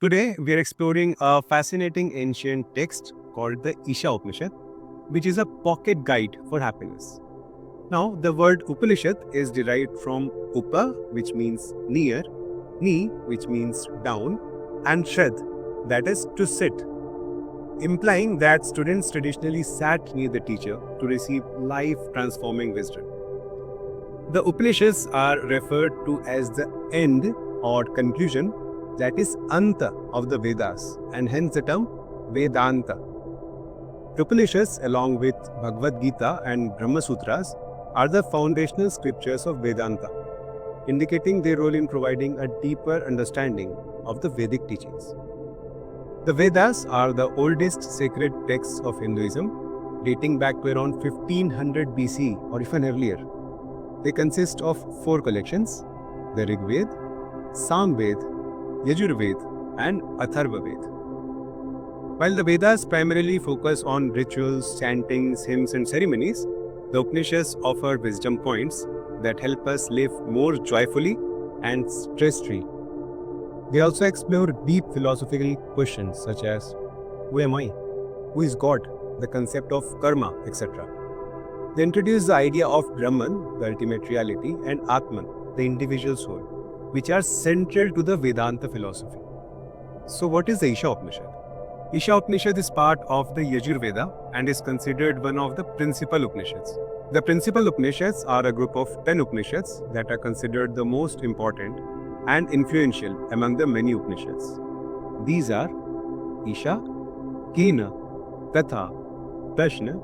Today, we are exploring a fascinating ancient text called the Isha Upanishad, which is a pocket guide for happiness. Now, the word Upanishad is derived from Upa, which means near, Ni, which means down, and Shad, that is to sit, implying that students traditionally sat near the teacher to receive life transforming wisdom. The Upanishads are referred to as the end or conclusion, that is Anta of the Vedas, and hence the term Vedanta. The Upanishads, along with Bhagavad Gita and Brahma Sutras, are the foundational scriptures of Vedanta, indicating their role in providing a deeper understanding of the Vedic teachings. The Vedas are the oldest sacred texts of Hinduism, dating back to around 1500 BC or even earlier. They consist of four collections: the Rig Veda, Samved, Yajurved, and Atharvaved. While the Vedas primarily focus on rituals, chantings, hymns, and ceremonies, the Upanishads offer wisdom points that help us live more joyfully and stress-free. They also explore deep philosophical questions such as who am I? Who is God? The concept of karma, etc. They introduce the idea of Brahman, the ultimate reality, and Atman, the individual soul, which are central to the Vedanta philosophy. So what is the Isha Upanishad? Isha Upanishad is part of the Yajurveda and is considered one of the principal Upanishads. The principal Upanishads are a group of 10 Upanishads that are considered the most important and influential among the many Upanishads. These are Isha, Kena, Katha, Prashna,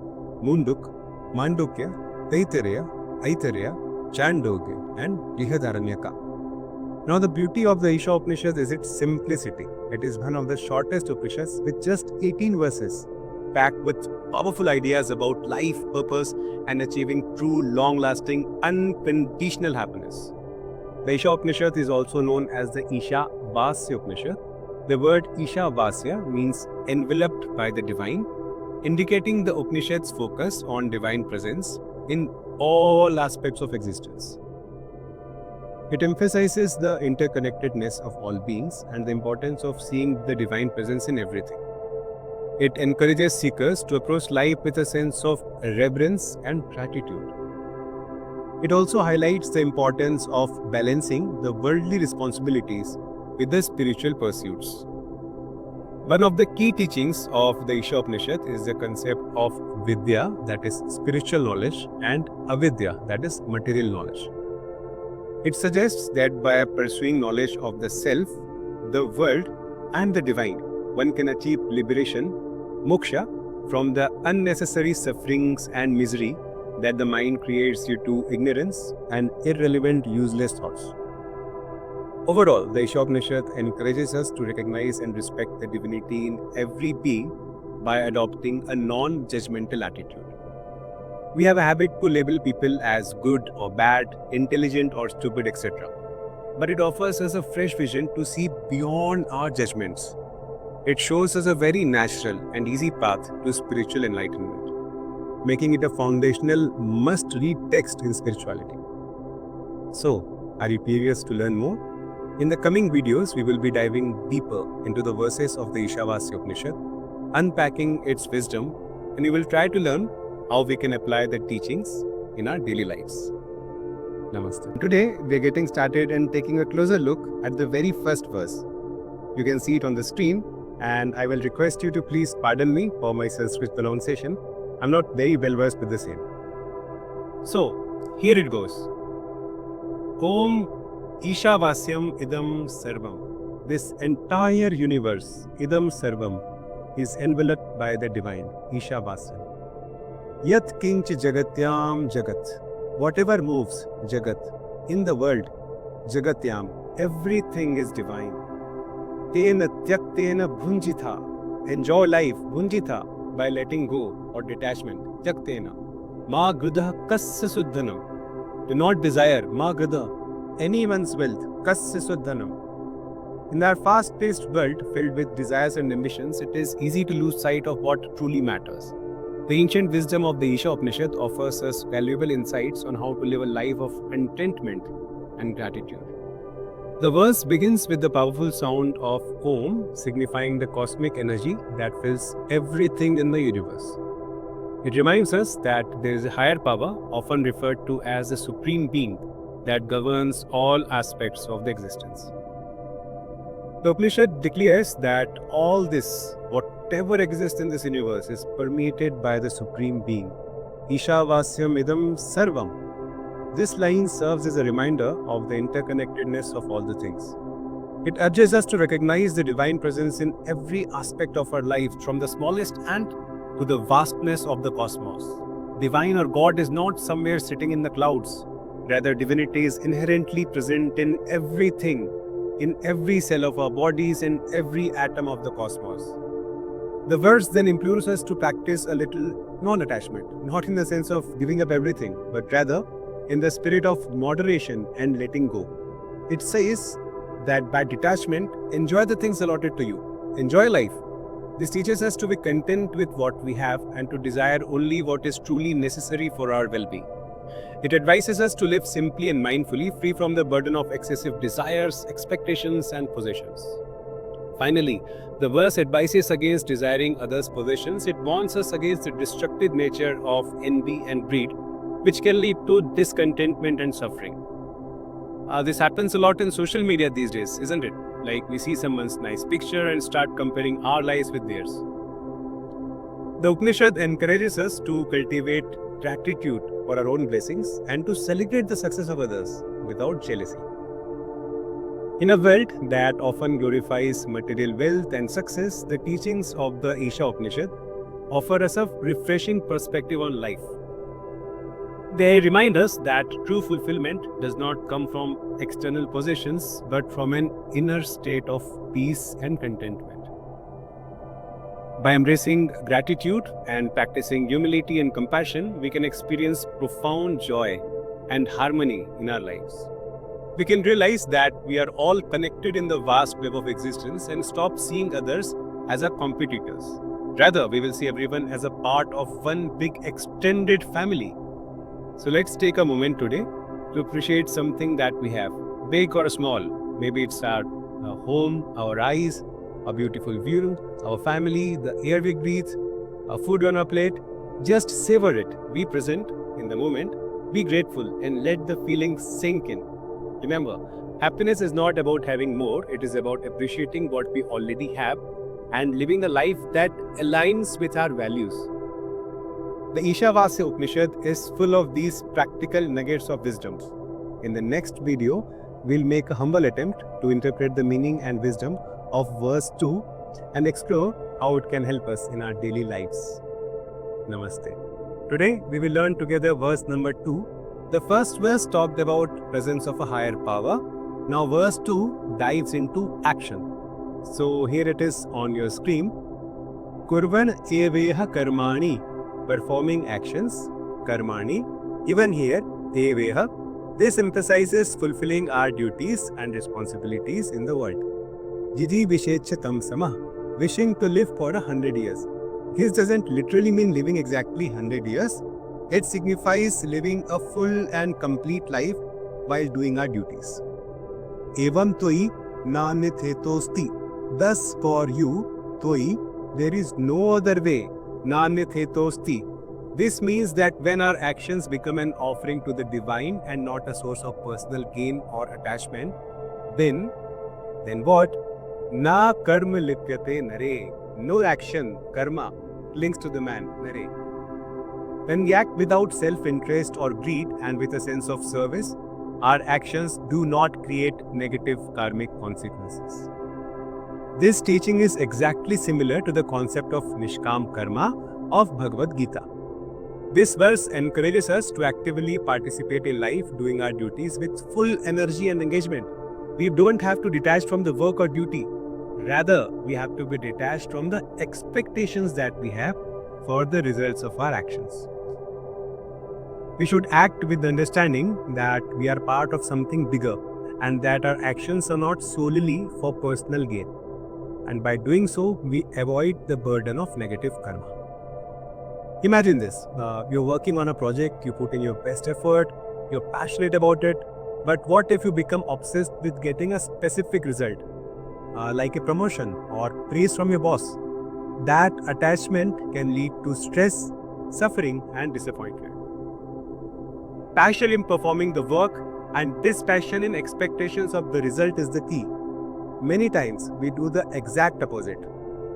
Munduk, Mandukya, Taittiriya, Aitareya, Chandogya, and Brihadaranyaka. Now, the beauty of the Isha Upanishad is its simplicity. It is one of the shortest Upanishads with just 18 verses, packed with powerful ideas about life, purpose, and achieving true, long-lasting, unconditional happiness. The Isha Upanishad is also known as the Isha Vasya Upanishad. The word Isha Vasya means enveloped by the divine, indicating the Upanishad's focus on divine presence in all aspects of existence. It emphasizes the interconnectedness of all beings and the importance of seeing the divine presence in everything. It encourages seekers to approach life with a sense of reverence and gratitude. It also highlights the importance of balancing the worldly responsibilities with the spiritual pursuits. One of the key teachings of the Isha Upanishad is the concept of Vidya, that is spiritual knowledge, and Avidya, that is material knowledge. It suggests that by pursuing knowledge of the self, the world, and the divine, one can achieve liberation, moksha, from the unnecessary sufferings and misery that the mind creates due to ignorance and irrelevant, useless thoughts. Overall, the Isha Upanishad encourages us to recognize and respect the divinity in every being by adopting a non-judgmental attitude. We have a habit to label people as good or bad, intelligent or stupid, etc. But it offers us a fresh vision to see beyond our judgments. It shows us a very natural and easy path to spiritual enlightenment, making it a foundational must-read text in spirituality. So, are you curious to learn more? In the coming videos, we will be diving deeper into the verses of the Ishavasya Upanishad, unpacking its wisdom, and we will try to learn how we can apply the teachings in our daily lives. Namaste. Today, we are getting started and taking a closer look at the very first verse. You can see it on the screen, and I will request you to please pardon me for my Sanskrit pronunciation. I'm not very well versed with the same. So, here it goes. Om Ishavasyam Idam Sarvam. This entire universe, Idam Sarvam, is enveloped by the divine, Ishavasyam. Yat Kinch Jagatyam Jagat. Whatever moves, Jagat, in the world, Jagatyam, everything is divine. Tena Tyaktena Bhunjitha. Enjoy life, Bhunjitha, by letting go or detachment, Tyaktena. Ma Grudha Kasya Suddhanam. Do not desire, Ma Grudha, anyone's wealth, Kasya Suddhanam. In our fast-paced world filled with desires and ambitions, it is easy to lose sight of what truly matters. The ancient wisdom of the Isha Upanishad offers us valuable insights on how to live a life of contentment and gratitude. The verse begins with the powerful sound of Om, signifying the cosmic energy that fills everything in the universe. It reminds us that there is a higher power, often referred to as the Supreme Being, that governs all aspects of the existence. The Upanishad declares that all this, whatever exists in this universe, is permeated by the Supreme Being. Ishavasyam idam sarvam. This line serves as a reminder of the interconnectedness of all the things. It urges us to recognize the divine presence in every aspect of our life, from the smallest ant to the vastness of the cosmos. Divine or God is not somewhere sitting in the clouds. Rather, divinity is inherently present in everything, in every cell of our bodies, in every atom of the cosmos. The verse then implores us to practice a little non-attachment, not in the sense of giving up everything, but rather in the spirit of moderation and letting go. It says that by detachment, enjoy the things allotted to you. Enjoy life. This teaches us to be content with what we have and to desire only what is truly necessary for our well-being. It advises us to live simply and mindfully, free from the burden of excessive desires, expectations, and possessions. Finally, the verse advises against desiring others' possessions. It warns us against the destructive nature of envy and greed, which can lead to discontentment and suffering. This happens a lot in social media these days, isn't it? Like we see someone's nice picture and start comparing our lives with theirs. The Upanishad encourages us to cultivate gratitude for our own blessings and to celebrate the success of others without jealousy. In a world that often glorifies material wealth and success, the teachings of the Isha Upanishad offer us a refreshing perspective on life. They remind us that true fulfillment does not come from external possessions, but from an inner state of peace and contentment. By embracing gratitude and practicing humility and compassion, we can experience profound joy and harmony in our lives. We can realize that we are all connected in the vast web of existence and stop seeing others as our competitors. Rather, we will see everyone as a part of one big extended family. So let's take a moment today to appreciate something that we have, big or small. Maybe it's our home, our eyes, a beautiful view, our family, the air we breathe, a food on our plate. Just savor it. Be present in the moment. Be grateful and let the feelings sink in. Remember, happiness is not about having more. It is about appreciating what we already have and living a life that aligns with our values. The Ishavasya Upanishad is full of these practical nuggets of wisdom. In the next video, we'll make a humble attempt to interpret the meaning and wisdom of verse 2 and explore how it can help us in our daily lives. Namaste. Today, we will learn together verse number 2. The first verse talked about presence of a higher power. Now verse 2 dives into action. So here it is on your screen. Kurvan eveha karmani. Performing actions, karmani. Even here, eveha. This emphasizes fulfilling our duties and responsibilities in the world. Jidi vishechatam samah. Wishing to live for 100 years. This doesn't literally mean living exactly 100 years. It signifies living a full and complete life while doing our duties. Evam toi nanithetosti. Thus for you, toi, there is no other way. Nanithetosti. This means that when our actions become an offering to the divine and not a source of personal gain or attachment, then what? Na karma lipyate nare. No action, karma, links to the man, nare. When we act without self-interest or greed and with a sense of service, our actions do not create negative karmic consequences. This teaching is exactly similar to the concept of Nishkam Karma of Bhagavad Gita. This verse encourages us to actively participate in life, doing our duties with full energy and engagement. We don't have to detach from the work or duty. Rather, we have to be detached from the expectations that we have for the results of our actions. We should act with the understanding that we are part of something bigger and that our actions are not solely for personal gain. And by doing so, we avoid the burden of negative karma. Imagine this, you're working on a project, you put in your best effort, you're passionate about it, But what if you become obsessed with getting a specific result, like a promotion or praise from your boss? That attachment can lead to stress, suffering, and disappointment. Passion in performing the work and dispassion in expectations of the result is the key. Many times we do the exact opposite.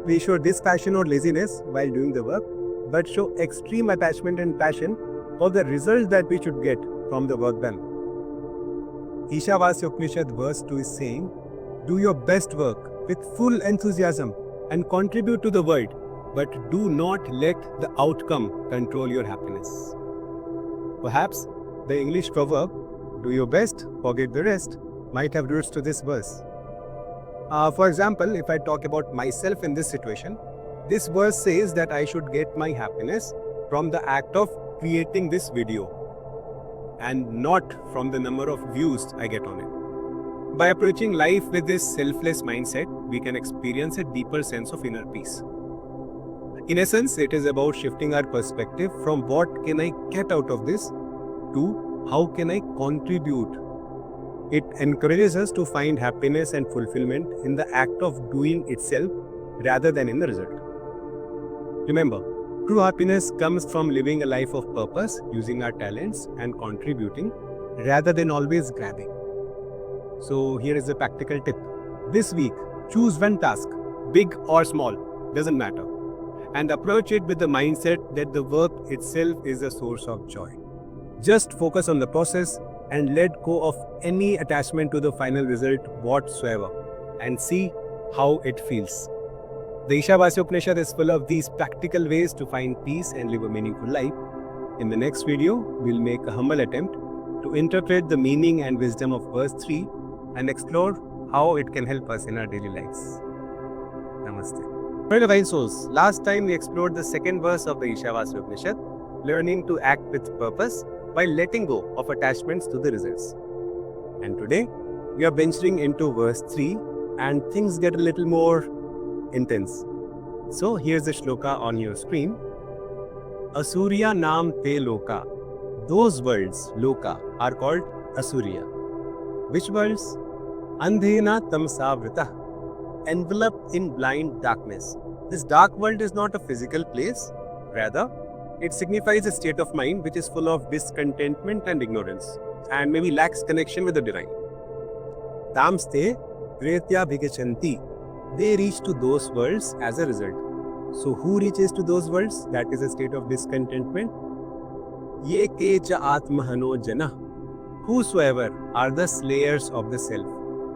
We show dispassion or laziness while doing the work, but show extreme attachment and passion for the result that we should get from the work done. Ishavasya Upanishad verse 2 is saying, do your best work with full enthusiasm and contribute to the world, but do not let the outcome control your happiness. Perhaps the English proverb, do your best, forget the rest, might have roots to this verse. For example, if I talk about myself in this situation, this verse says that I should get my happiness from the act of creating this video and not from the number of views I get on it. By approaching life with this selfless mindset, we can experience a deeper sense of inner peace. In essence, it is about shifting our perspective from what can I get out of this to how can I contribute. It encourages us to find happiness and fulfillment in the act of doing itself rather than in the result. Remember, true happiness comes from living a life of purpose, using our talents and contributing rather than always grabbing. So here is a practical tip. This week, choose one task, big or small, doesn't matter, and approach it with the mindset that the work itself is a source of joy. Just focus on the process and let go of any attachment to the final result whatsoever and see how it feels. The Ishavasya Upanishad is full of these practical ways to find peace and live a meaningful life. In the next video, we'll make a humble attempt to interpret the meaning and wisdom of verse 3 and explore how it can help us in our daily lives. Namaste. Friend divine souls, last time we explored the second verse of the Ishavasya Upanishad, learning to act with purpose by letting go of attachments to the results. And today, we are venturing into verse 3 and things get a little more intense. So here's the shloka on your screen. Asurya Nam Te Loka. Those worlds, Loka, are called Asurya. Which worlds? Andhena Tamsa Vrita. Enveloped in blind darkness. This dark world is not a physical place. Rather, it signifies a state of mind which is full of discontentment and ignorance, and maybe lacks connection with the divine. Tamste Pretya Bhigachanti. They reach to those worlds as a result. So who reaches to those worlds? That is a state of discontentment. Ye kecha atmahano jana. Whosoever are the slayers of the self.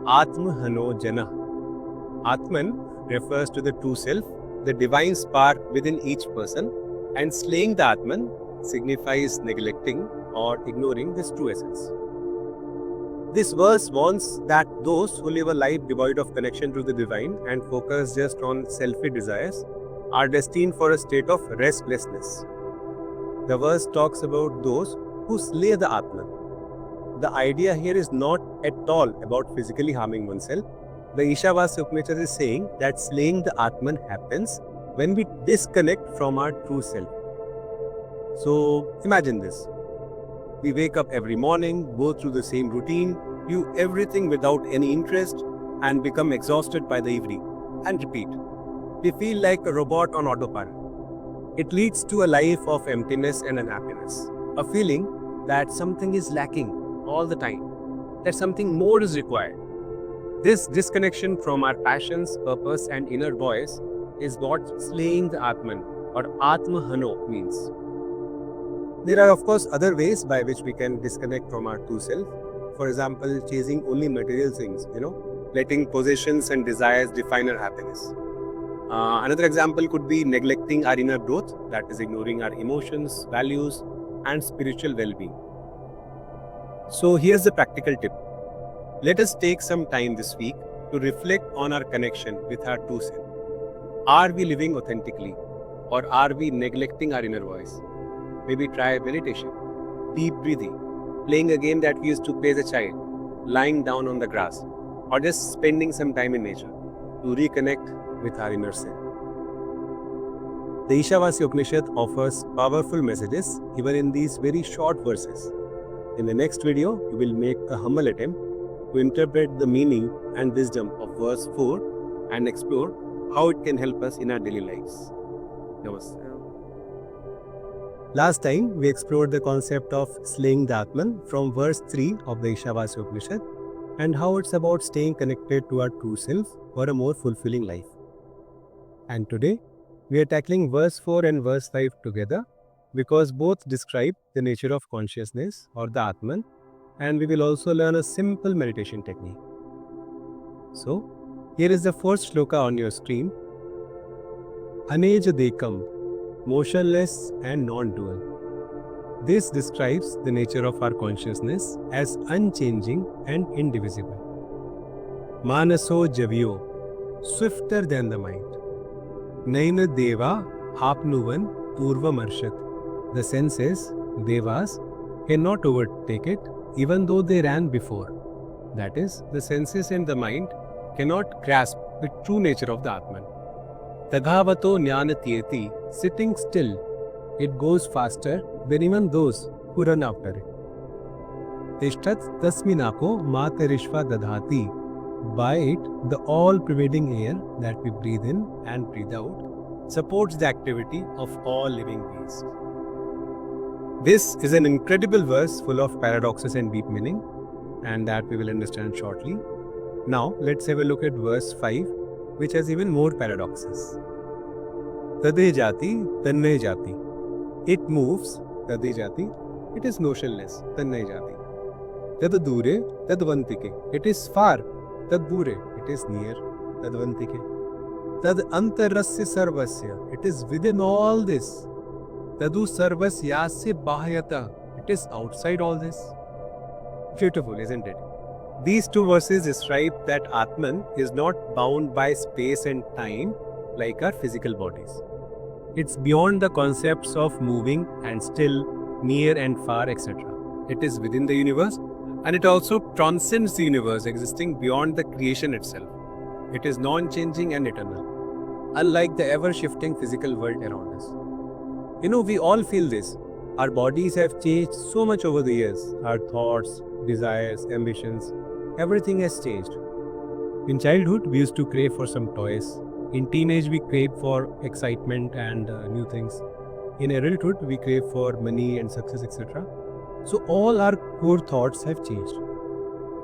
Atmahano jana. Atman refers to the true self, the divine spark within each person, and slaying the Atman signifies neglecting or ignoring this true essence. This verse warns that those who live a life devoid of connection to the divine and focus just on selfish desires are destined for a state of restlessness. The verse talks about those who slay the Atman. The idea here is not at all about physically harming oneself. The Ishavasya Upanishad is saying that slaying the Atman happens when we disconnect from our true self. So imagine this. We wake up every morning, go through the same routine, do everything without any interest, and become exhausted by the evening. And repeat. We feel like a robot on autopilot. It leads to a life of emptiness and unhappiness. A feeling that something is lacking all the time, that something more is required. This disconnection from our passions, purpose, and inner voice is what slaying the Atman or Atmahano means. There are of course other ways by which we can disconnect from our true self. For example, chasing only material things, letting possessions and desires define our happiness. Another example could be neglecting our inner growth, that is ignoring our emotions, values, and spiritual well-being. So here's the practical tip. Let us take some time this week to reflect on our connection with our true self. Are we living authentically, or are we neglecting our inner voice? Maybe try meditation, deep breathing, playing a game that we used to play as a child, lying down on the grass, or just spending some time in nature to reconnect with our inner self. The Ishavasya Upanishad offers powerful messages given in these very short verses. In the next video, we will make a humble attempt to interpret the meaning and wisdom of verse 4 and explore how it can help us in our daily lives. Namaste. Last time, we explored the concept of slaying the Atman from verse 3 of the Ishavasya Upanishad and how it's about staying connected to our true self for a more fulfilling life. And today, we are tackling verse 4 and verse 5 together because both describe the nature of consciousness or the Atman, and we will also learn a simple meditation technique. So, here is the first shloka on your screen. Aneja Dekam, motionless and non-dual. This describes the nature of our consciousness as unchanging and indivisible. Manaso Javyo, swifter than the mind. Naina Deva Hapnuvan Purvamarshat. The senses, devas, cannot overtake it even though they ran before. That is, the senses and the mind cannot grasp the true nature of the Atman. Tadhavato Jnanatiyeti, sitting still, it goes faster than even those who run after it. Tishtat Tasminako Matarishva Dadhati. By it, the all-pervading air that we breathe in and breathe out supports the activity of all living beings. This is an incredible verse full of paradoxes and deep meaning, and that we will understand shortly. Now, let's have a look at verse 5, which has even more paradoxes. Tade jati, tanne jati. It moves, tade jati. It is motionless, tanne jati. Tad dure, tadvantike. It is far, tad dure. It is near, tadvantike. Tad antarasya sarvasya. It is within all this. Tadu sarvasyasya bahyata. It is outside all this. Beautiful, isn't it? These two verses describe that Atman is not bound by space and time like our physical bodies. It's beyond the concepts of moving and still, near and far, etc. It is within the universe, and it also transcends the universe, existing beyond the creation itself. It is non-changing and eternal, unlike the ever-shifting physical world around us. We all feel this. Our bodies have changed so much over the years. Our thoughts, desires, ambitions, everything has changed. In childhood, we used to crave for some toys. In teenage, we crave for excitement and new things. In adulthood, we crave for money and success, etc. So all our core thoughts have changed.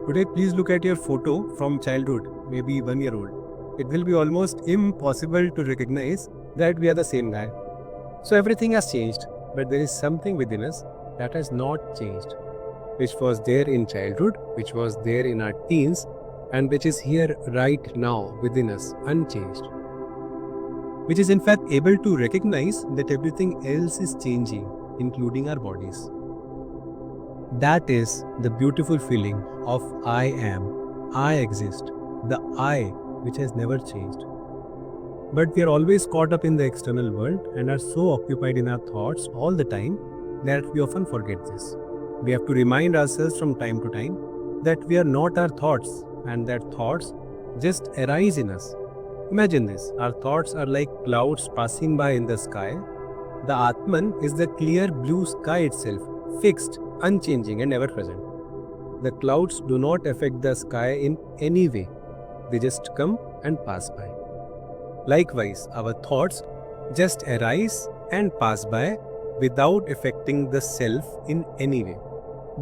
Today, please look at your photo from childhood, maybe 1 year old. It will be almost impossible to recognize that we are the same guy. So everything has changed, but there is something within us that has not changed, which was there in childhood, which was there in our teens, and which is here right now within us, unchanged. Which is in fact able to recognize that everything else is changing, including our bodies. That is the beautiful feeling of I am, I exist, the I which has never changed. But we are always caught up in the external world and are so occupied in our thoughts all the time that we often forget this. We have to remind ourselves from time to time that we are not our thoughts and that thoughts just arise in us. Imagine this, our thoughts are like clouds passing by in the sky. The Atman is the clear blue sky itself, fixed, unchanging and ever present. The clouds do not affect the sky in any way. They just come and pass by. Likewise, our thoughts just arise and pass by without affecting the self in any way.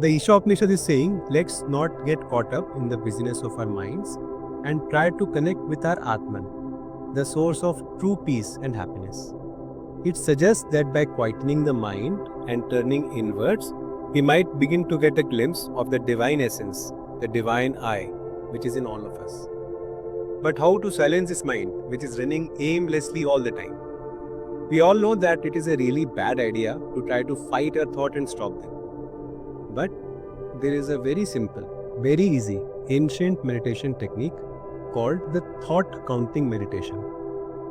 The Isha Upanishad is saying, let's not get caught up in the busyness of our minds and try to connect with our Atman, the source of true peace and happiness. It suggests that by quietening the mind and turning inwards, we might begin to get a glimpse of the divine essence, the divine I, which is in all of us. But how to silence this mind, which is running aimlessly all the time? We all know that it is a really bad idea to try to fight our thought and stop them. But there is a very simple, very easy, ancient meditation technique called the thought counting meditation.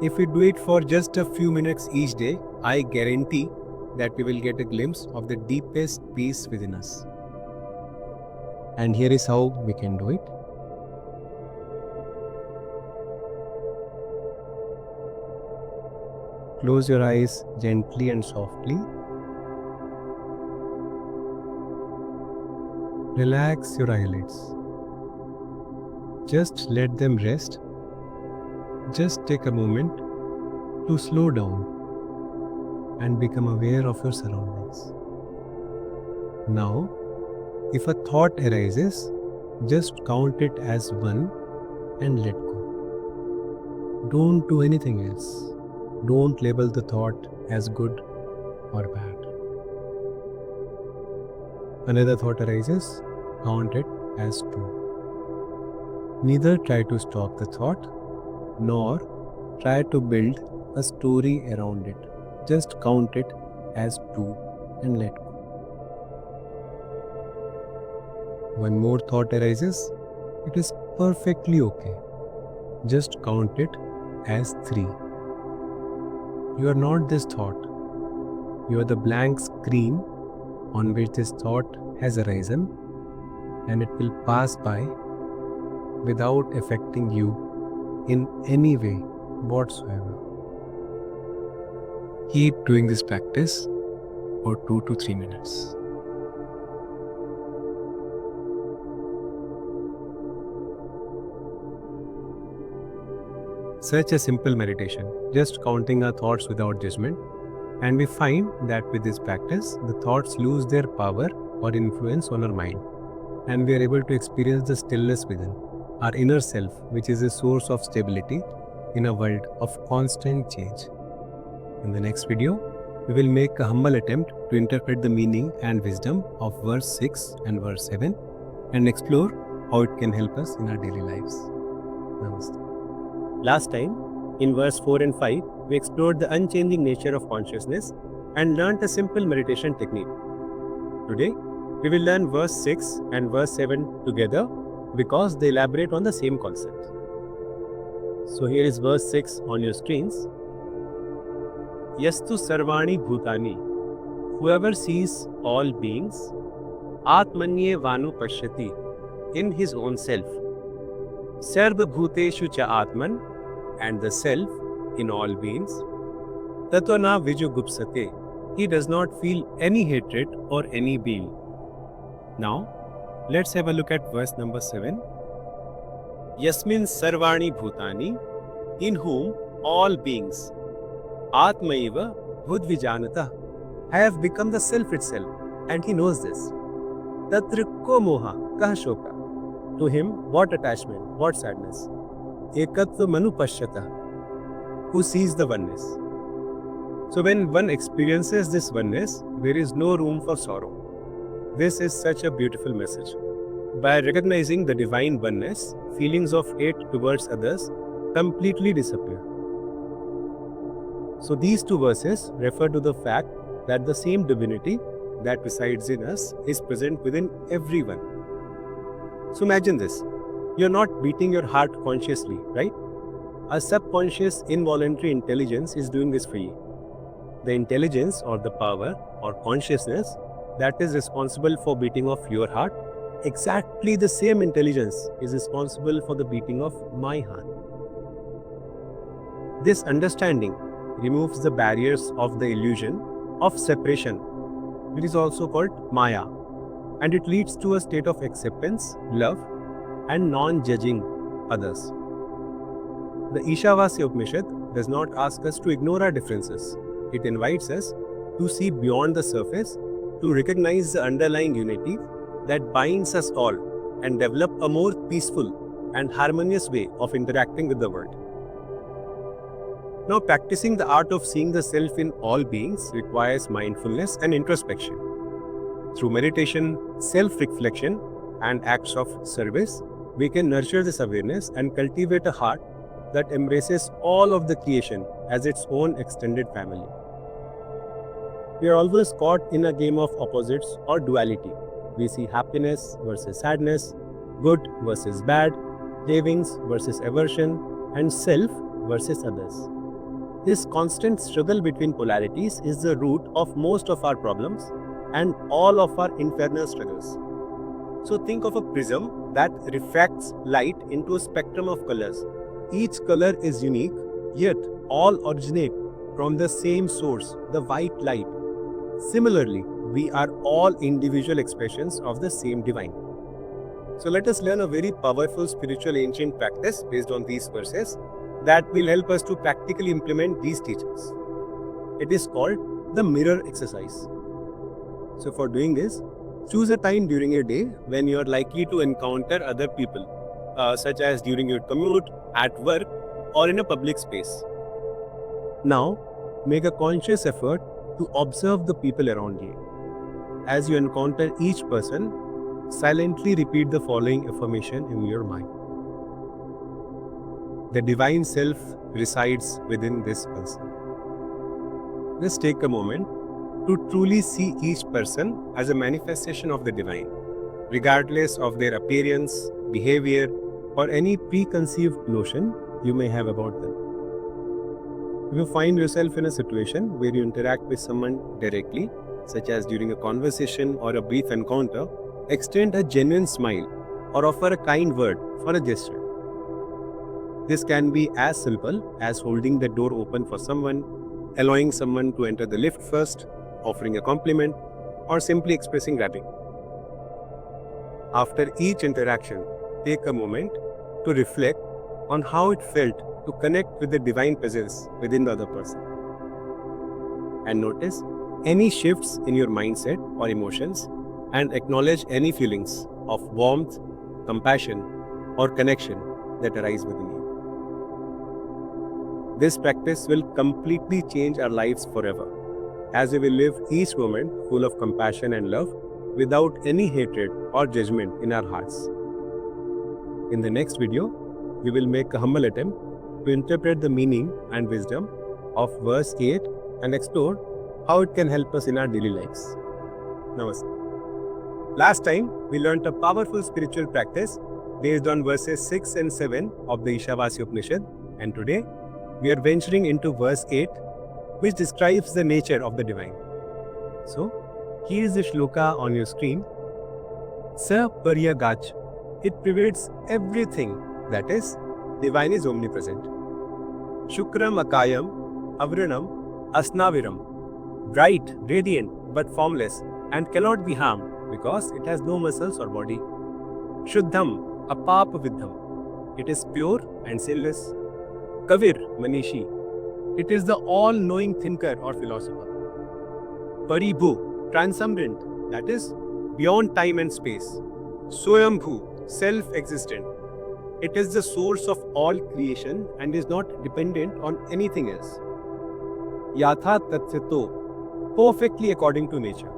If we do it for just a few minutes each day, I guarantee that we will get a glimpse of the deepest peace within us. And here is how we can do it. Close your eyes gently and softly. Relax your eyelids. Just let them rest. Just take a moment to slow down and become aware of your surroundings. Now, if a thought arises, just count it as one and let go. Don't do anything else. Don't label the thought as good or bad. Another thought arises, count it as two. Neither try to stop the thought nor try to build a story around it. Just count it as two and let go. One more thought arises, it is perfectly okay. Just count it as three. You are not this thought. You are the blank screen on which this thought has arisen, and it will pass by without affecting you in any way whatsoever. Keep doing this practice for 2 to 3 minutes. Such a simple meditation, just counting our thoughts without judgment, and we find that with this practice, the thoughts lose their power or influence on our mind, and we are able to experience the stillness within, our inner self, which is a source of stability in a world of constant change. In the next video, we will make a humble attempt to interpret the meaning and wisdom of verse 6 and verse 7 and explore how it can help us in our daily lives. Namaste. Last time, in verse 4 and 5, we explored the unchanging nature of consciousness and learnt a simple meditation technique. Today, we will learn verse 6 and verse 7 together because they elaborate on the same concept. So here is verse 6 on your screens. Yastu sarvani bhutani. Whoever sees all beings, atmanye vanu pashyati, in his own self. Sarva bhuteshu cha atman, and the self in all beings. Tatvana vijugupsate, he does not feel any hatred or any being. Now, let's have a look at verse number 7. Yasmin sarvani bhutani, in whom all beings, atmaiva bhudvijanata, have become the self itself, and he knows this. Tatra ko moha kah shoka, to him what attachment, what sadness. Ekatva manu pashyata, who sees the oneness. So when one experiences this oneness, there is no room for sorrow. This is such a beautiful message. By recognizing the divine oneness, feelings of hate towards others completely disappear. So these two verses refer to the fact that the same divinity that resides in us is present within everyone. So imagine this. You're not beating your heart consciously, right? A subconscious involuntary intelligence is doing this for you. The intelligence or the power or consciousness that is responsible for beating of your heart, exactly the same intelligence is responsible for the beating of my heart. This understanding removes the barriers of the illusion of separation, which is also called Maya, and it leads to a state of acceptance, love, and non-judging others. The Ishavasya Upanishad does not ask us to ignore our differences. It invites us to see beyond the surface, to recognize the underlying unity that binds us all and develop a more peaceful and harmonious way of interacting with the world. Now, practicing the art of seeing the self in all beings requires mindfulness and introspection. Through meditation, self-reflection, and acts of service, we can nurture this awareness and cultivate a heart that embraces all of the creation as its own extended family. We are always caught in a game of opposites or duality. We see happiness versus sadness, good versus bad, cravings versus aversion, and self versus others. This constant struggle between polarities is the root of most of our problems and all of our internal struggles. So think of a prism that refracts light into a spectrum of colors. Each color is unique, yet all originate from the same source, the white light. Similarly, we are all individual expressions of the same divine. So let us learn a very powerful spiritual ancient practice based on these verses that will help us to practically implement these teachings. It is called the mirror exercise. So for doing this, choose a time during your day when you are likely to encounter other people, such as during your commute, at work, or in a public space. Now, make a conscious effort to observe the people around you. As you encounter each person, silently repeat the following affirmation in your mind. The divine self resides within this person. Just take a moment to truly see each person as a manifestation of the divine, regardless of their appearance, behavior, or any preconceived notion you may have about them. If you find yourself in a situation where you interact with someone directly, such as during a conversation or a brief encounter, extend a genuine smile or offer a kind word for a gesture. This can be as simple as holding the door open for someone, allowing someone to enter the lift first, offering a compliment, or simply expressing gratitude. After each interaction, take a moment to reflect on how it felt to connect with the divine presence within the other person. And notice any shifts in your mindset or emotions and acknowledge any feelings of warmth, compassion, or connection that arise within you. This practice will completely change our lives forever, as we will live each moment full of compassion and love without any hatred or judgment in our hearts. In the next video, we will make a humble attempt to interpret the meaning and wisdom of verse 8 and explore how it can help us in our daily lives. Namaste. Last time, we learned a powerful spiritual practice based on verses 6 and 7 of the Ishavasya Upanishad, and today we are venturing into verse 8, which describes the nature of the divine. So, here is the shloka on your screen. Sa Parya Gach. It pervades everything, that is, divine is omnipresent. Shukram Akayam, Avranam, Asnaviram. Bright, radiant, but formless, and cannot be harmed because it has no muscles or body. Shuddham, Apapavidham. It is pure and sinless. Kavir, Manishi. It is the all-knowing thinker or philosopher. Paribhu, transcendent, that is, beyond time and space. Swayambhu, self-existent. It is the source of all creation and is not dependent on anything else. Yatha Tatsito, perfectly according to nature.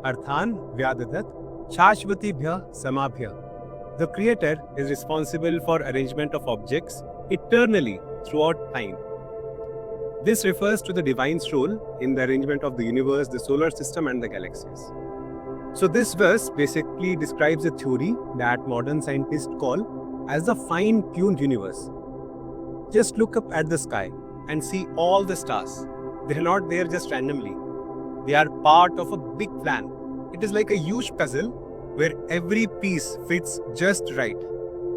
Arthan Vyadadat, Shashvatibhya Samabhya. The Creator is responsible for arrangement of objects eternally throughout time. This refers to the divine's role in the arrangement of the universe, the solar system, and the galaxies. So this verse basically describes a theory that modern scientists call as the fine-tuned universe. Just look up at the sky and see all the stars. They are not there just randomly. They are part of a big plan. It is like a huge puzzle where every piece fits just right.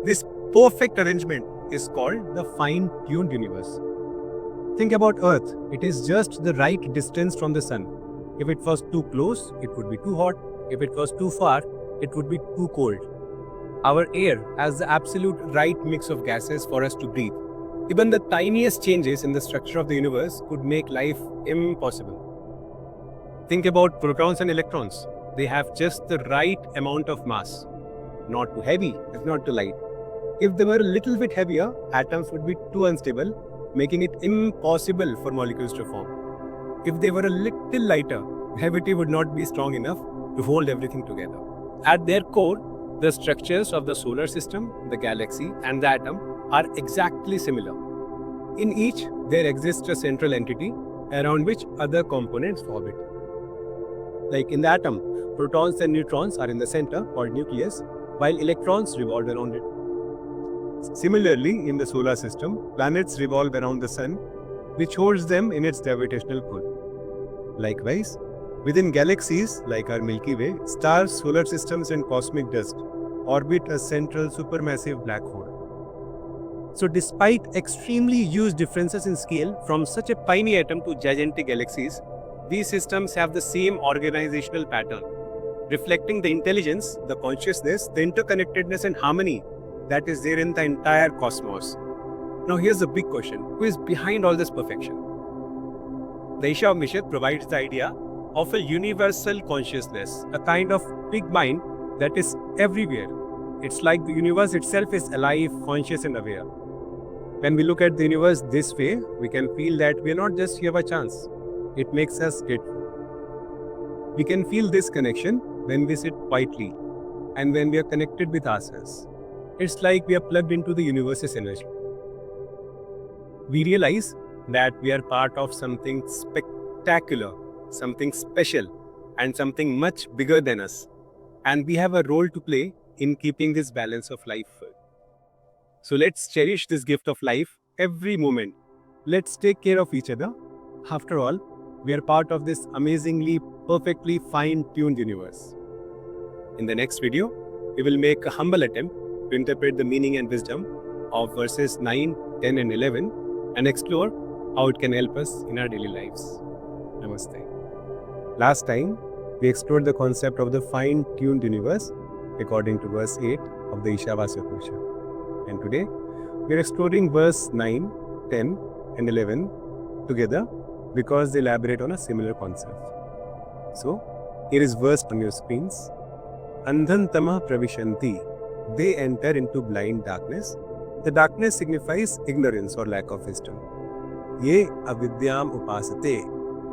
This perfect arrangement is called the fine-tuned universe. Think about Earth. It is just the right distance from the sun. If it was too close, it would be too hot. If it was too far, it would be too cold. Our air has the absolute right mix of gases for us to breathe. Even the tiniest changes in the structure of the universe could make life impossible. Think about protons and electrons. They have just the right amount of mass. Not too heavy, not too light. If they were a little bit heavier, atoms would be too unstable, making it impossible for molecules to form. If they were a little lighter, gravity would not be strong enough to hold everything together. At their core, the structures of the solar system, the galaxy, and the atom are exactly similar. In each, there exists a central entity around which other components orbit. Like in the atom, protons and neutrons are in the center, called nucleus, while electrons revolve around it. Similarly, in the solar system, planets revolve around the sun, which holds them in its gravitational pull. Likewise, within galaxies like our Milky Way, stars, solar systems, and cosmic dust orbit a central supermassive black hole. So despite extremely huge differences in scale from such a tiny atom to gigantic galaxies, these systems have the same organizational pattern, reflecting the intelligence, the consciousness, the interconnectedness and harmony that is there in the entire cosmos. Now here's the big question: who is behind all this perfection? The Isha Upanishad provides the idea of a universal consciousness, a kind of big mind that is everywhere. It's like the universe itself is alive, conscious and aware. When we look at the universe this way, we can feel that we are not just here by chance. It makes us grateful. We can feel this connection when we sit quietly and when we are connected with ourselves. It's like we are plugged into the universe's energy. We realize that we are part of something spectacular, something special, and something much bigger than us. And we have a role to play in keeping this balance of life. So let's cherish this gift of life every moment. Let's take care of each other. After all, we are part of this amazingly, perfectly fine-tuned universe. In the next video, we will make a humble attempt to interpret the meaning and wisdom of verses 9, 10 and 11 and explore how it can help us in our daily lives. Namaste. Last time, we explored the concept of the fine-tuned universe according to verse 8 of the Ishavasya Upanishad. And today, we are exploring verse 9, 10 and 11 together because they elaborate on a similar concept. So, here is verse on your screens. Andhantama pravishanti. They enter into blind darkness. The darkness signifies ignorance or lack of wisdom. Ye avidyam upasate.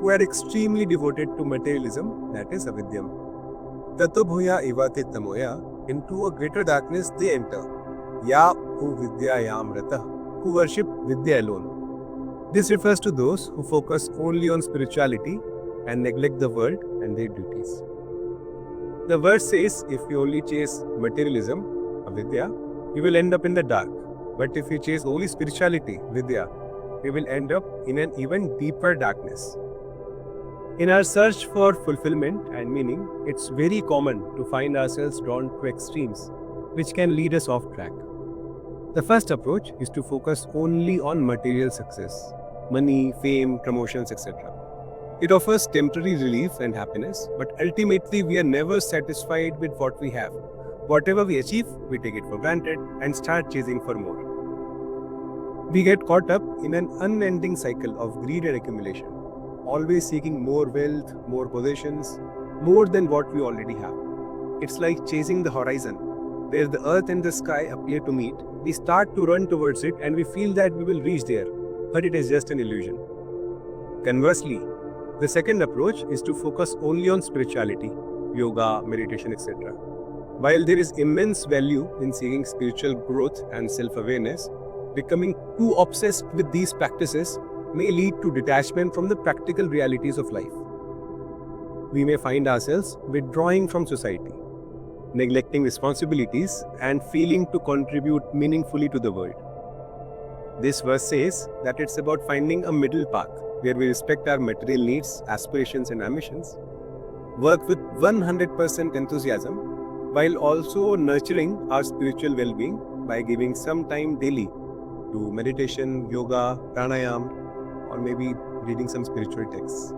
Who are extremely devoted to materialism, that is avidyam. Tatobhuya ivate tamoya. Into a greater darkness they enter. Ya hu vidyayam rata. Who worship Vidya alone. This refers to those who focus only on spirituality and neglect the world and their duties. The verse says if you only chase materialism, avidya, you will end up in the dark. But if you chase only spirituality, vidya, we will end up in an even deeper darkness. In our search for fulfillment and meaning, it's very common to find ourselves drawn to extremes, which can lead us off track. The first approach is to focus only on material success, money, fame, promotions, etc. It offers temporary relief and happiness, but ultimately we are never satisfied with what we have. Whatever we achieve, we take it for granted and start chasing for more. We get caught up in an unending cycle of greed and accumulation, always seeking more wealth, more possessions, more than what we already have. It's like chasing the horizon, where the earth and the sky appear to meet. We start to run towards it and we feel that we will reach there, but it is just an illusion. Conversely, the second approach is to focus only on spirituality, yoga, meditation, etc. While there is immense value in seeking spiritual growth and self-awareness, becoming too obsessed with these practices may lead to detachment from the practical realities of life. We may find ourselves withdrawing from society, neglecting responsibilities, and failing to contribute meaningfully to the world. This verse says that it's about finding a middle path where we respect our material needs, aspirations, and ambitions, work with 100% enthusiasm, while also nurturing our spiritual well-being by giving some time daily to meditation, yoga, pranayam, or maybe reading some spiritual texts.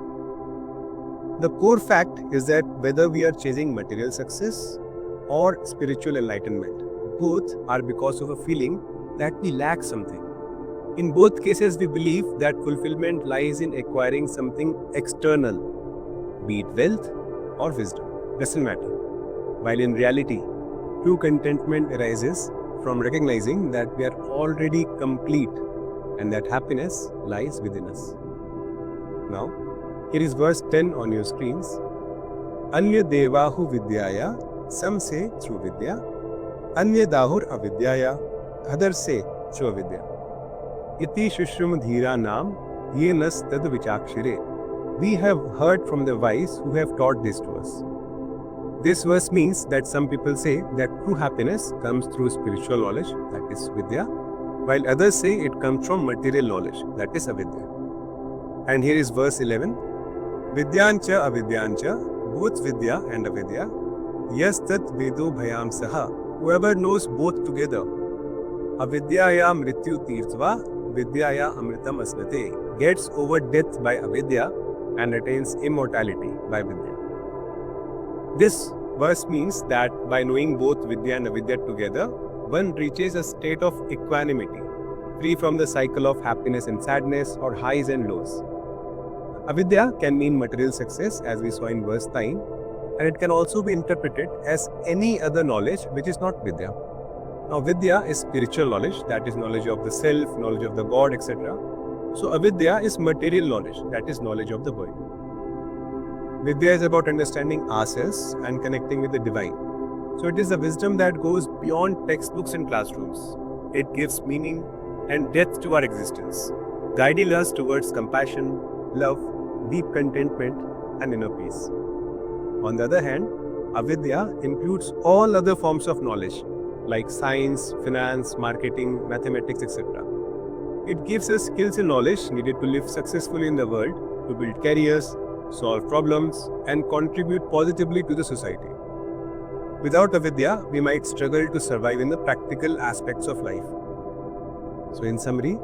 The core fact is that whether we are chasing material success or spiritual enlightenment, both are because of a feeling that we lack something. In both cases, we believe that fulfillment lies in acquiring something external, be it wealth or wisdom, doesn't matter. While in reality, true contentment arises from recognizing that we are already complete and that happiness lies within us. Now, here is verse 10 on your screens. Anya devahu vidyaya, some say through vidya. Anya dahur avidyaya, others say through avidya. Iti shushrum dhira nam, ye nas tad vichakshire. We have heard from the wise who have taught this to us. This verse means that some people say that true happiness comes through spiritual knowledge, that is vidya, while others say it comes from material knowledge, that is avidya. And here is verse 11. Vidyancha avidyancha, both vidya and avidya, yas tat vedo bhayam saha, whoever knows both together. Avidyaya mrityu tirtva, vidyaya amritam asnate, gets over death by avidya and attains immortality by vidya. This Verse means that by knowing both Vidya and Avidya together, one reaches a state of equanimity, free from the cycle of happiness and sadness or highs and lows. Avidya can mean material success, as we saw in verse 9, and it can also be interpreted as any other knowledge which is not Vidya. Now, Vidya is spiritual knowledge, that is knowledge of the self, knowledge of the God, etc. So, Avidya is material knowledge, that is knowledge of the world. Vidya is about understanding ourselves and connecting with the divine. So, it is a wisdom that goes beyond textbooks and classrooms. It gives meaning and depth to our existence, guiding us towards compassion, love, deep contentment, and inner peace. On the other hand, Avidya includes all other forms of knowledge like science, finance, marketing, mathematics, etc. It gives us skills and knowledge needed to live successfully in the world, to build careers, solve problems, and contribute positively to the society. Without Avidya, we might struggle to survive in the practical aspects of life. So, in summary,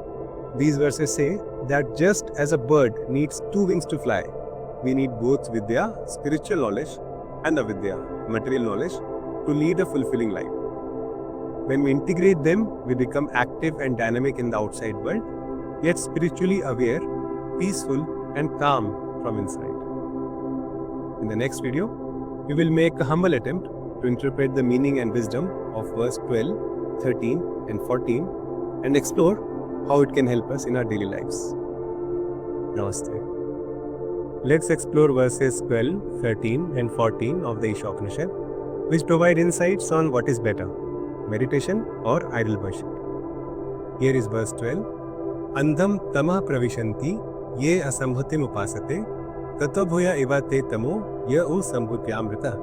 these verses say that just as a bird needs two wings to fly, we need both Vidya, spiritual knowledge, and Avidya, material knowledge, to lead a fulfilling life. When we integrate them, we become active and dynamic in the outside world, yet spiritually aware, peaceful, and calm from inside. In the next video, we will make a humble attempt to interpret the meaning and wisdom of verse 12, 13, and 14 and explore how it can help us in our daily lives. Namaste. Let's explore verses 12, 13, and 14 of the Isha Upanishad, which provide insights on what is better, meditation or idol worship. Here is verse 12. Andham tamah pravishanti ye asambhutim upasate tato bhuya eva te tamo ya u sambhutyamrita.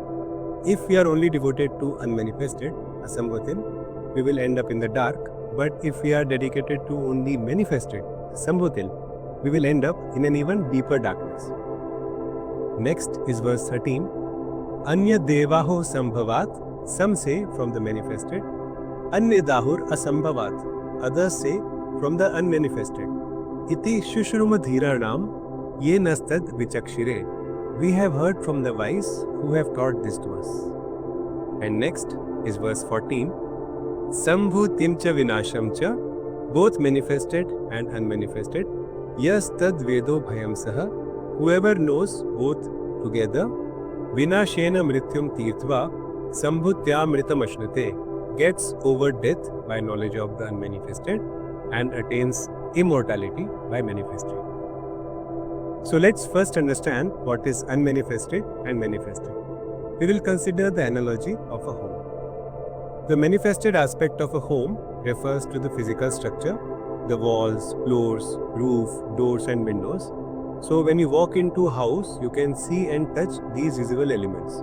If we are only devoted to unmanifested, asambhutim, we will end up in the dark, but if we are dedicated to only manifested, sambhutil, we will end up in an even deeper darkness. Next is verse 13. Anya devaho sambhavat, some say from the manifested. Anya dahur asambhavat, others say from the unmanifested. Iti shushruma dhiranam ye nastad vichakshire. We have heard from the wise who have taught this to us. And next is verse 14. Sambhutim cha vinasham cha, both manifested and unmanifested. Yas tad vedo bhayam saha, whoever knows both together. Vinashena mrityum tirtva, sambhutyamritam ashnate, gets over death by knowledge of the unmanifested and attains immortality by manifesting. So let's first understand what is unmanifested and manifested. We will consider the analogy of a home. The manifested aspect of a home refers to the physical structure, the walls, floors, roof, doors and windows. So when you walk into a house, you can see and touch these visible elements,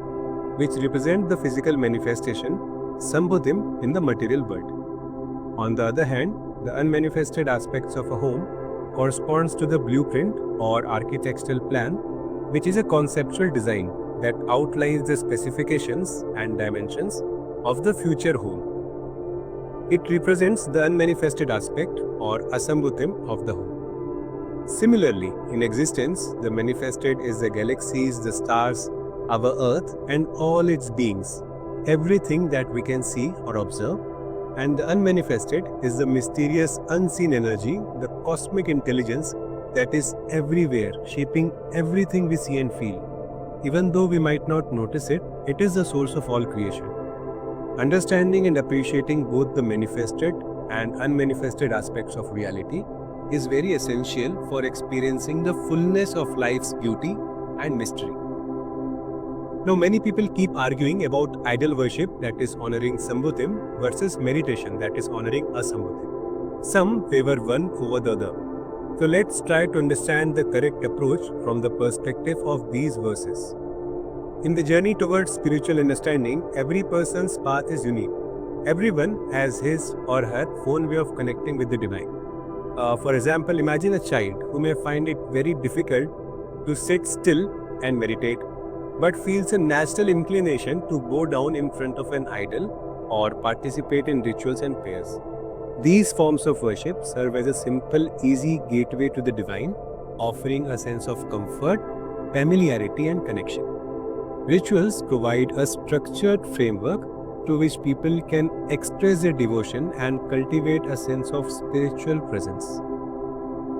which represent the physical manifestation, sambhutim, in the material world. On the other hand, the unmanifested aspects of a home corresponds to the blueprint or architectural plan, which is a conceptual design that outlines the specifications and dimensions of the future home. It represents the unmanifested aspect or asambhutim of the home. Similarly, in existence, the manifested is the galaxies, the stars, our earth and all its beings, everything that we can see or observe. And the unmanifested is the mysterious unseen energy, the cosmic intelligence that is everywhere, shaping everything we see and feel. Even though we might not notice it, it is the source of all creation. Understanding and appreciating both the manifested and unmanifested aspects of reality is very essential for experiencing the fullness of life's beauty and mystery. Now, many people keep arguing about idol worship, that is honoring Sambhutim, versus meditation, that is honoring Asambhutim. Some favor one over the other. So let's try to understand the correct approach from the perspective of these verses. In the journey towards spiritual understanding, every person's path is unique. Everyone has his or her own way of connecting with the divine. For example, imagine a child who may find it very difficult to sit still and meditate, but feels a natural inclination to go down in front of an idol or participate in rituals and prayers. These forms of worship serve as a simple, easy gateway to the divine, offering a sense of comfort, familiarity and connection. Rituals provide a structured framework through which people can express their devotion and cultivate a sense of spiritual presence.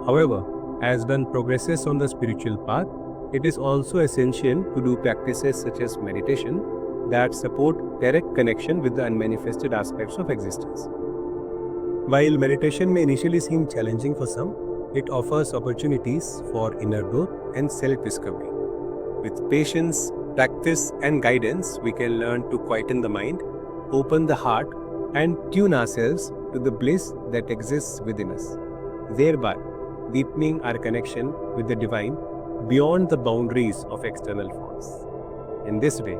However, as one progresses on the spiritual path, it is also essential to do practices such as meditation that support direct connection with the unmanifested aspects of existence. While meditation may initially seem challenging for some, it offers opportunities for inner growth and self-discovery. With patience, practice, and guidance, we can learn to quieten the mind, open the heart, and tune ourselves to the bliss that exists within us, thereby deepening our connection with the divine beyond the boundaries of external forms. In this way,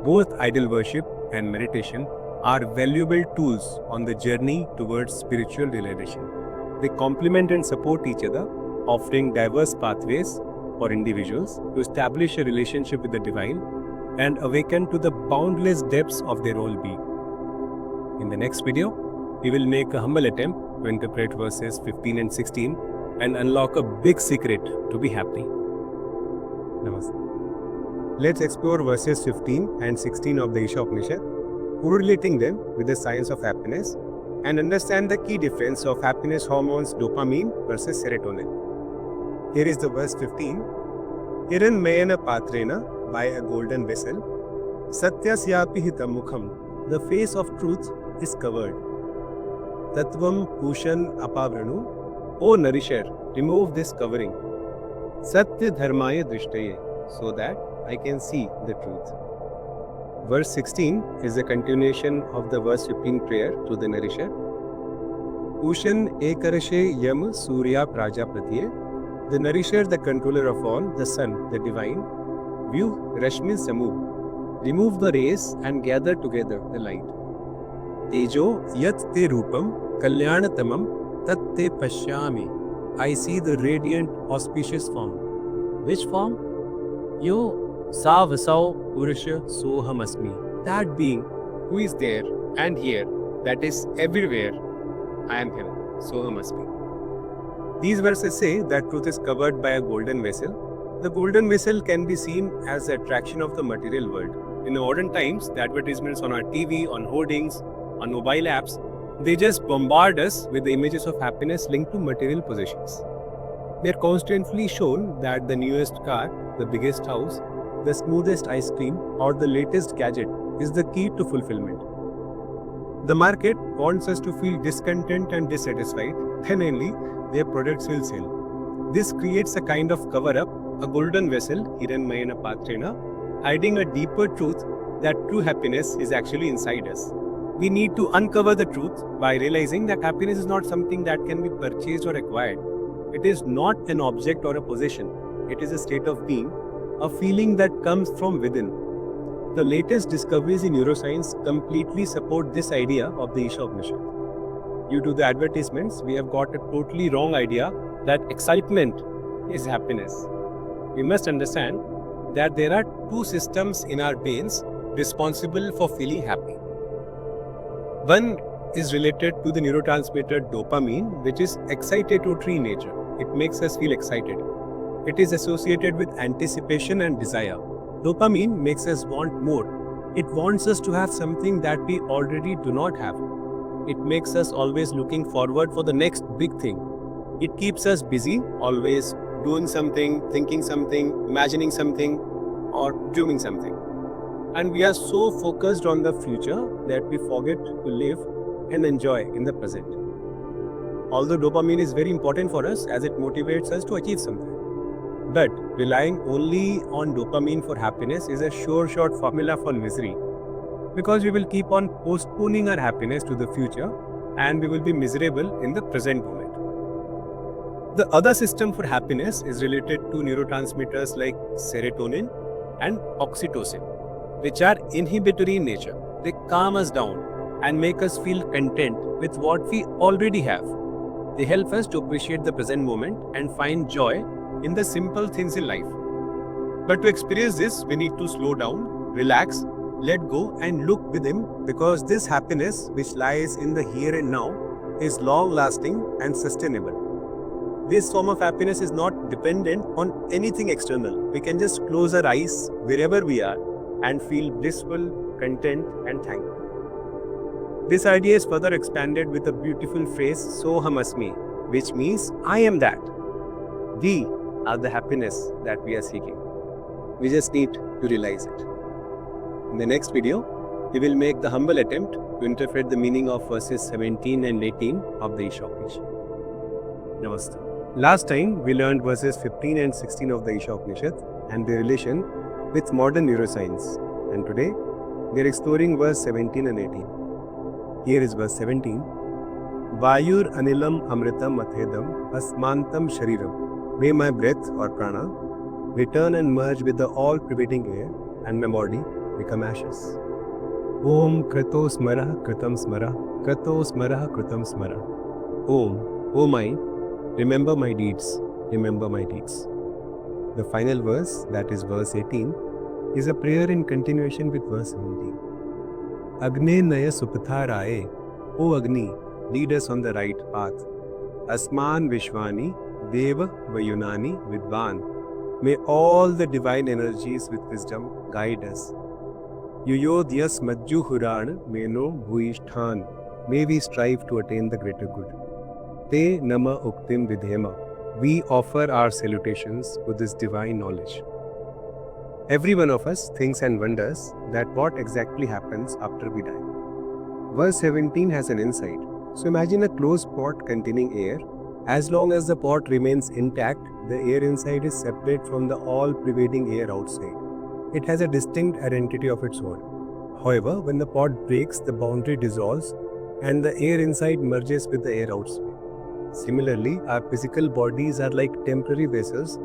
both idol worship and meditation are valuable tools on the journey towards spiritual realization. They complement and support each other, offering diverse pathways for individuals to establish a relationship with the divine and awaken to the boundless depths of their own being. In the next video, we will make a humble attempt to interpret verses 15 and 16 and unlock a big secret to be happy. Namaste. Let's explore verses 15 and 16 of the Isha Upanishad, correlating them with the science of happiness, and understand the key difference of happiness hormones dopamine versus serotonin. Here is the verse 15. Hiranmayana patrena, by a golden vessel, satyasyapi hitam mukham, the face of truth is covered. Tattvam pushan apavranu, O nourisher, remove this covering. Satya dharmaya drishtaye, so that I can see the truth. Verse 16 is a continuation of the verse 15 prayer to the nourisher. Ushan ekarashe yam surya prajapatiye, the nourisher, the controller of all, the sun, the divine, view Rashmi Samooh, remove the rays and gather together the light. Tejo yat te rupam kalyanatamam tat te pashyami, I see the radiant auspicious form. Which form? Yo Sa Vasau Purusha Sohamasmi, that being who is there and here, that is everywhere, I am him, Sohamasmi. These verses say that truth is covered by a golden vessel. The golden vessel can be seen as the attraction of the material world. In modern times, the advertisements on our TV, on hoardings, on mobile apps, they just bombard us with the images of happiness linked to material possessions. They are constantly shown that the newest car, the biggest house, the smoothest ice cream, or the latest gadget is the key to fulfillment. The market wants us to feel discontent and dissatisfied, then only their products will sell. This creates a kind of cover-up, a golden vessel, Hiranmayana patrena, hiding a deeper truth that true happiness is actually inside us. We need to uncover the truth by realizing that happiness is not something that can be purchased or acquired. It is not an object or a possession. It is a state of being, a feeling that comes from within. The latest discoveries in neuroscience completely support this idea of the Isha Upanishad. Due to the advertisements, we have got a totally wrong idea that excitement is happiness. We must understand that there are two systems in our brains responsible for feeling happy. One is related to the neurotransmitter dopamine, which is excitatory in nature. It makes us feel excited. It is associated with anticipation and desire. Dopamine makes us want more. It wants us to have something that we already do not have. It makes us always looking forward for the next big thing. It keeps us busy, always doing something, thinking something, imagining something, or doing something. And we are so focused on the future that we forget to live and enjoy in the present. Although dopamine is very important for us as it motivates us to achieve something. But relying only on dopamine for happiness is a sure shot formula for misery, because we will keep on postponing our happiness to the future and we will be miserable in the present moment. The other system for happiness is related to neurotransmitters like serotonin and oxytocin, which are inhibitory in nature. They calm us down and make us feel content with what we already have. They help us to appreciate the present moment and find joy in the simple things in life. But to experience this, we need to slow down, relax, let go and look within, because this happiness which lies in the here and now is long-lasting and sustainable. This form of happiness is not dependent on anything external. We can just close our eyes wherever we are and feel blissful, content, and thankful. This idea is further expanded with a beautiful phrase, Soham Asmi, which means I am that. We are the happiness that we are seeking. We just need to realize it. In the next video, we will make the humble attempt to interpret the meaning of verses 17 and 18 of the Isha Upanishad. Namaste. Last time, we learned verses 15 and 16 of the Isha Upanishad and their relation with modern neuroscience. And today, we are exploring verse 17 and 18. Here is verse 17. Vayur anilam amritam athedam asmantam shariram. May my breath or prana return and merge with the all-pervading air, and my body become ashes. Om Krato Smara Kratam Smara Krato Smara Kratam Smara. Om, O mind, remember my deeds, remember my deeds. The final verse, that is verse 18, is a prayer in continuation with verse 17. Agne Naya Supatharaye, O Agni, lead us on the right path. Asman Vishwani, Deva Vayunani Vidvan. May all the divine energies with wisdom guide us. Yuyodhyas Majju Huran Meno Bhuishthan. May we strive to attain the greater good. Te Nama Uktim Vidhema. We offer our salutations to this divine knowledge. Every one of us thinks and wonders that what exactly happens after we die. Verse 17 has an insight. So imagine a closed pot containing air. As long as the pot remains intact, the air inside is separate from the all-pervading air outside. It has a distinct identity of its own. However, when the pot breaks, the boundary dissolves and the air inside merges with the air outside. Similarly, our physical bodies are like temporary vessels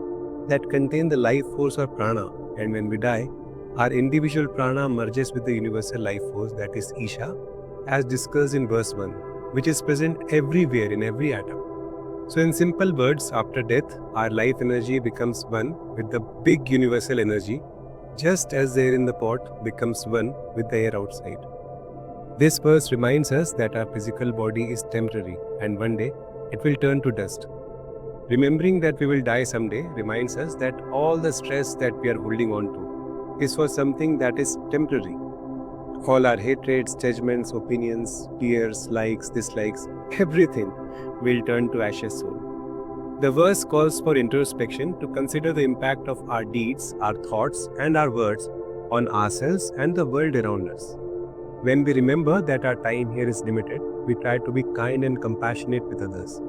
that contain the life force or prana, and when we die, our individual prana merges with the universal life force, that is Isha, as discussed in verse 1, which is present everywhere in every atom. So in simple words, after death, our life energy becomes one with the big universal energy, just as the air in the pot becomes one with the air outside. This verse reminds us that our physical body is temporary and one day it will turn to dust. Remembering that we will die someday reminds us that all the stress that we are holding on to is for something that is temporary. All our hatreds, judgments, opinions, fears, likes, dislikes, everything will turn to ashes soon. The verse calls for introspection to consider the impact of our deeds, our thoughts, and our words on ourselves and the world around us. When we remember that our time here is limited, we try to be kind and compassionate with others.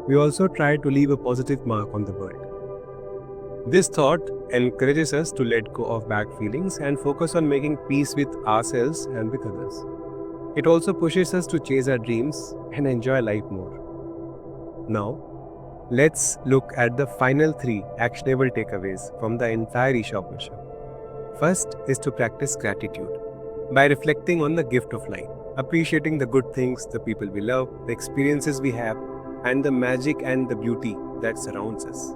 We also try to leave a positive mark on the world. This thought encourages us to let go of bad feelings and focus on making peace with ourselves and with others. It also pushes us to chase our dreams and enjoy life more. Now, let's look at the final 3 actionable takeaways from the entire Isha Upanishad. First is to practice gratitude by reflecting on the gift of life, appreciating the good things, the people we love, the experiences we have, and the magic and the beauty that surrounds us.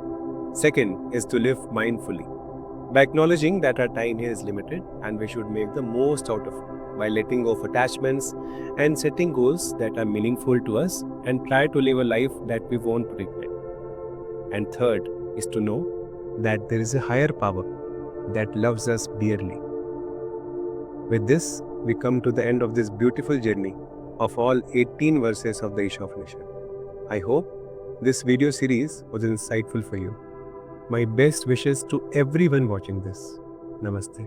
Second is to live mindfully by acknowledging that our time here is limited and we should make the most out of it by letting go of attachments and setting goals that are meaningful to us and try to live a life that we won't regret. And third is to know that there is a higher power that loves us dearly. With this, we come to the end of this beautiful journey of all 18 verses of the Isha Upanishad. I hope this video series was insightful for you. My best wishes to everyone watching this. Namaste.